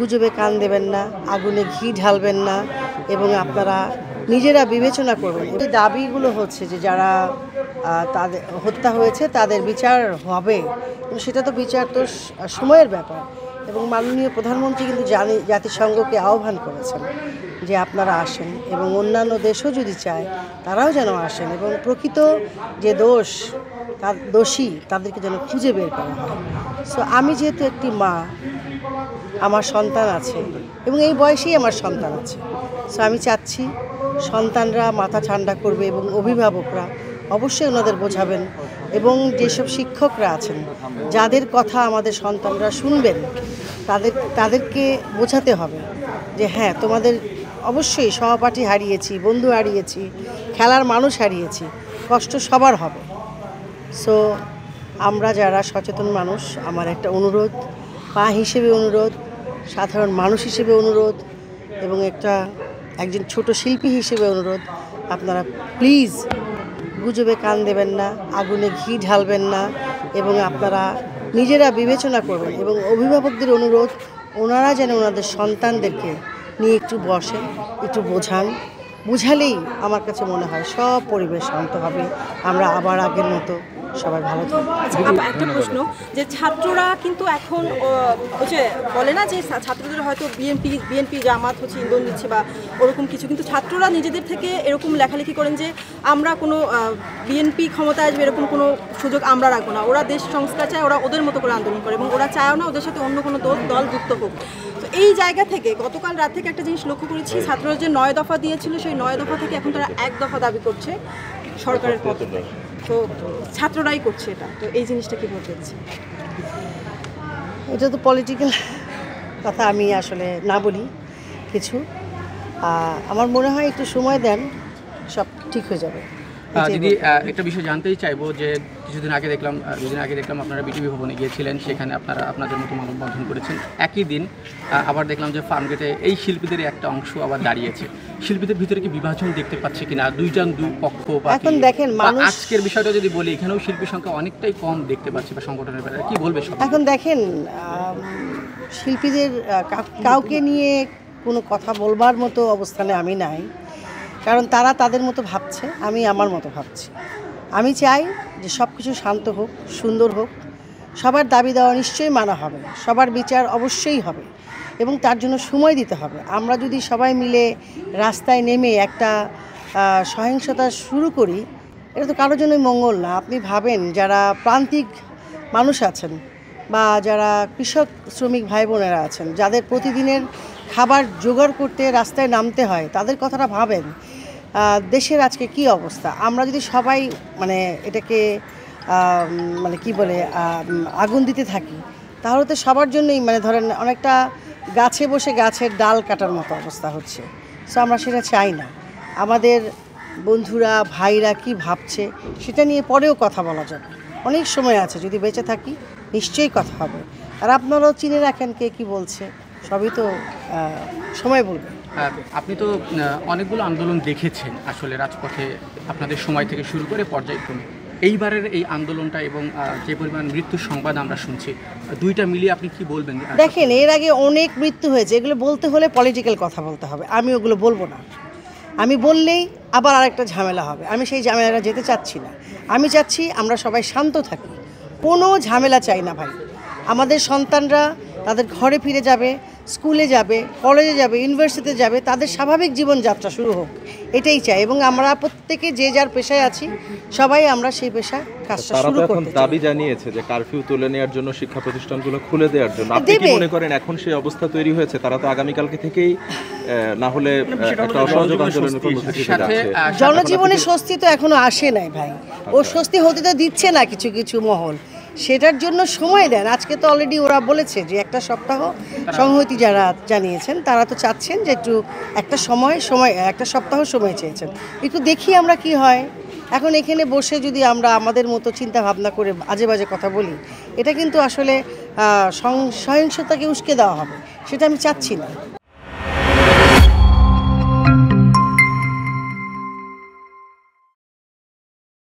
গুজবে কান দেবেন না, আগুনে ঘি ঢালবেন না এবং আপনারা নিজেরা বিবেচনা করবেন। এই দাবিগুলো হচ্ছে যে যারা তাদের হত্যা হয়েছে তাদের বিচার হবে, কিন্তু সেটা তো বিচার তো সময়ের ব্যাপার। এবং মাননীয় প্রধানমন্ত্রী কিন্তু জাতিসংঘকে আহ্বান করেছেন যে আপনারা আসেন এবং অন্যান্য দেশও যদি চায় তারাও যেন আসেন এবং প্রকৃত যে দোষী তাদেরকে যেন খুঁজে বের করা হয়। সো আমি যেহেতু একটি মা, আমার সন্তান আছে এবং এই বয়সেই আমার সন্তান আছে, সো আমি চাচ্ছি সন্তানরা মাথা ঠান্ডা করবে এবং অভিভাবকরা অবশ্যই ওনাদের বোঝাবেন এবং যেসব শিক্ষকরা আছেন যাদের কথা আমাদের সন্তানরা শুনবেন তাদেরকে বোঝাতে হবে যে হ্যাঁ, তোমাদের অবশ্যই সহপাঠী হারিয়েছি, বন্ধু হারিয়েছি, খেলার মানুষ হারিয়েছি, কষ্ট সবার হবে। সো আমরা যারা সচেতন মানুষ, আমার একটা অনুরোধ, মা হিসেবে অনুরোধ, সাধারণ মানুষ হিসেবে অনুরোধ এবং একজন ছোট শিল্পী হিসেবে অনুরোধ, আপনারা প্লিজ গুজবে কান দেবেন না, আগুনে ঘি ঢালবেন না এবং আপনারা নিজেরা বিবেচনা করবেন। এবং অভিভাবকদের অনুরোধ, ওনারা যেন ওনাদের সন্তানদেরকে নিয়ে একটু বসেন, একটু বোঝান। বুঝালেই আমার কাছে মনে হয় সব পরিবেশ শান্ত হবে, আমরা আবার আগের মতো সবাই ভালো থাকবে। একটা প্রশ্ন, যে ছাত্ররা কিন্তু এখন ওই যে বলে না যে ছাত্রদের হয়তো বিএনপি জামাত হচ্ছে ইন্ধন দিচ্ছে বা ওরকম কিছু, কিন্তু ছাত্ররা নিজেদের থেকে এরকম লেখালেখি করেন যে আমরা কোনো বিএনপি ক্ষমতায় আসবে এরকম কোনো সুযোগ আমরা রাখবো না, ওরা দেশ সংস্কার চায়, ওরা ওদের মতো করে আন্দোলন করে এবং ওরা চায়ও না ওদের সাথে অন্য কোনো দল যুক্ত হোক। তো এই জায়গা থেকে গতকাল রাত থেকে একটা জিনিস লক্ষ্য করেছি, ছাত্ররা যে 9 দফা দিয়েছিল সেই 9 দফা থেকে এখন তারা 1 দফা দাবি করছে সরকারের পক্ষে। তো ছাত্ররাই করছে এটা, তো এই জিনিসটা কি বলতে চাচ্ছি? এটা তো পলিটিক্যাল কথা, আমি আসলে না বলি কিছু। আমার মনে হয় একটু সময় দেন, সব ঠিক হয়ে যাবে। দিদি, একটা বিষয় জানতেই চাইবো যে দুদিন আগে দেখলাম আপনারা বিটিভি ভবনে গিয়েছিলেন, সেখানে আপনারা আপনাদের মতো মানববন্ধন করেছেন। একই দিন আবার দেখলাম যে ফার্মগেটে এই শিল্পীদের একটা অংশ আবার দাঁড়িয়েছে। শিল্পীদের ভিতরে কি বিভাজন দেখতে পাচ্ছে কিনা, দুই পক্ষ? এখন দেখেন, আজকের বিষয়টা যদি বলি, এখানেও শিল্পী সংখ্যা অনেকটাই কম দেখতে পাচ্ছি বা সংগঠনের ব্যাপারে কি বলবে? এখন দেখেন, শিল্পীদের কাউকে নিয়ে কোনো কথা বলবার মতো অবস্থানে আমি নাই, কারণ তারা তাদের মতো ভাবছে, আমি আমার মতো ভাবছি। আমি চাই যে সব কিছু শান্ত হোক, সুন্দর হোক, সবার দাবি দেওয়া নিশ্চয়ই মানা হবে, সবার বিচার অবশ্যই হবে এবং তার জন্য সময় দিতে হবে। আমরা যদি সবাই মিলে রাস্তায় নেমে একটা সহিংসতা শুরু করি, এটা তো কারোর জন্যই মঙ্গল না। আপনি ভাবেন যারা প্রান্তিক মানুষ আছেন বা যারা কৃষক শ্রমিক ভাই বোনেরা আছেন, যাদের প্রতিদিনের খাবার জোগাড় করতে রাস্তায় নামতে হয়, তাদের কথাটা ভাবেন। দেশের আজকে কি অবস্থা, আমরা যদি সবাই এটাকে কি বলে আগুন দিতে থাকি, তাহলে তো সবার জন্যই ধরেন অনেকটা গাছে বসে গাছের ডাল কাটার মতো অবস্থা হচ্ছে। সো আমরা সেটা চাই না। আমাদের বন্ধুরা ভাইরা কি ভাবছে সেটা নিয়ে পরেও কথা বলা যাবে, অনেক সময় আছে, যদি বেঁচে থাকি নিশ্চয়ই কথা হবে। আর আপনারাও চিনে রাখেন কে কি বলছে, সবই তো সময় বলবে। আপনি তো অনেকগুলো আন্দোলন দেখেছেন আসলে রাজপথে, আপনাদের সময় থেকে শুরু করে পর্যায়ক্রমে এইবারের এই আন্দোলনটা এবং যে পরিমাণ মৃত্যুর সংবাদ আমরা শুনছি, দুইটা মিলিয়ে আপনি কি বলবেন? দেখেন, এর আগে অনেক মৃত্যু হয়েছে, এগুলো বলতে হলে পলিটিক্যাল কথা বলতে হবে, আমি ওগুলো বলবো না। আমি বললেই আবার আরেকটা ঝামেলা হবে, আমি সেই ঝামেলাটা যেতে চাচ্ছি না। আমি চাচ্ছি আমরা সবাই শান্ত থাকি, কোনো ঝামেলা চাই না ভাই। আমাদের সন্তানরা তাদের ঘরে ফিরে যাবে, স্কুলে যাবে, কলেজে যাবে, ইউনিভার্সিটিতে যাবে, তাদের স্বাভাবিক জীবনযাত্রা শুরু হোক, এটাই চাই। এবং আমরা প্রত্যেকে যে যার পেশায় আছি, সবাই আমরা সেই পেশায় কাজটা শুরু করতে চাই। দাবি জানিয়েছে যে কারফিউ তুলে নেওয়ার জন্য, শিক্ষা প্রতিষ্ঠানগুলো খুলে দেওয়ার জন্য। আপনি কি মনে করেন এখন সেই অবস্থা তৈরি হয়েছে? তারা তো আগামীকালকে থেকেই না হলে একটা অসহযোগ আন্দোলনের কর্মসূচি যাচ্ছে। জনজীবনে স্বস্তি তো এখনো আসে নাই ভাই, ও স্বস্তি হতে তো দিচ্ছে না কিছু কিছু মহল, সেটার জন্য সময় দেন। আজকে তো অলরেডি ওরা বলেছে যে একটা সপ্তাহ, সংহতি যারা জানিয়েছেন তারা তো চাচ্ছেন যে একটু একটা সপ্তাহ সময় চেয়েছেন, একটু দেখি আমরা কি হয়। এখন এখানে বসে যদি আমরা আমাদের মতো চিন্তা ভাবনা করে আজে বাজে কথা বলি, এটা কিন্তু আসলে সহিংসতাকে উস্কে দেওয়া হবে, সেটা আমি চাচ্ছি না।